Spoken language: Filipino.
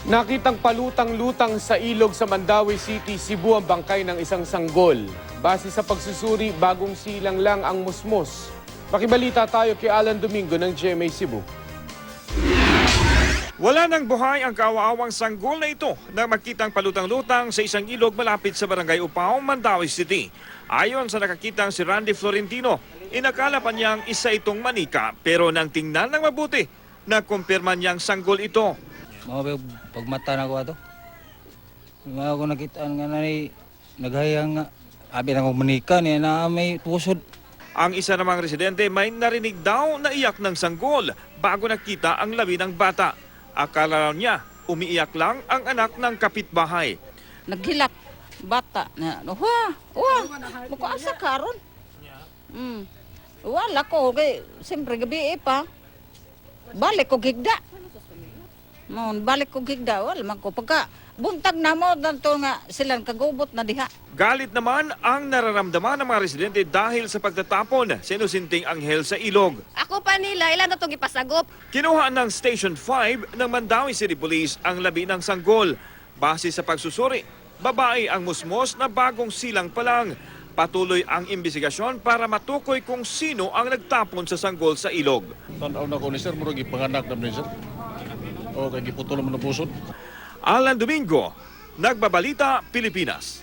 Nakitang palutang-lutang sa ilog sa Mandawi City, Cebu ang bangkay ng isang sanggol. Base sa pagsusuri, bagong silang lang ang musmos. Makibalita tayo kay Alan Domingo ng GMA Cebu. Wala nang buhay ang kawaawang sanggol na ito na makitang palutang-lutang sa isang ilog malapit sa Barangay Upao, Mandawi City. Ayon sa nakakitang si Randy Florentino, inakala pa niyang isa itong manika pero nang tingnan ng mabuti, nakumpirma niyang sanggol ito. Mga pagmata na ko ato. Mga ako nakita nga na naghayang nga. Abi na kong manika niya na may pusod. Ang isa namang residente may narinig daw na iyak ng sanggol bago nakita ang labi ng bata. Akala niya umiiyak lang ang anak ng kapitbahay. Naghilak bata na muko asa karon. Wala ko kay siyempre gabi pa. Balik ko gigda. Balik ko gigda wala man ko pagka buntag na mo danto nga silang kagubot na diha. Galit naman ang nararamdaman ng mga residente dahil sa pagtatapon sa inusinting anghel sa ilog. Ako pa nila, ilan na itong ipasagop. Kinuha ng Station 5 ng Mandawi City Police ang labi ng sanggol. Base sa pagsusuri, babae ang musmos na bagong silang pa lang. Patuloy ang imbestigasyon para matukoy kung sino ang nagtapon sa sanggol sa ilog. Tanaw na ko ni sir, murag ipanganak na ni sir. O kay giputol mo na pusod. Alan Domingo, Nagbabalita, Pilipinas.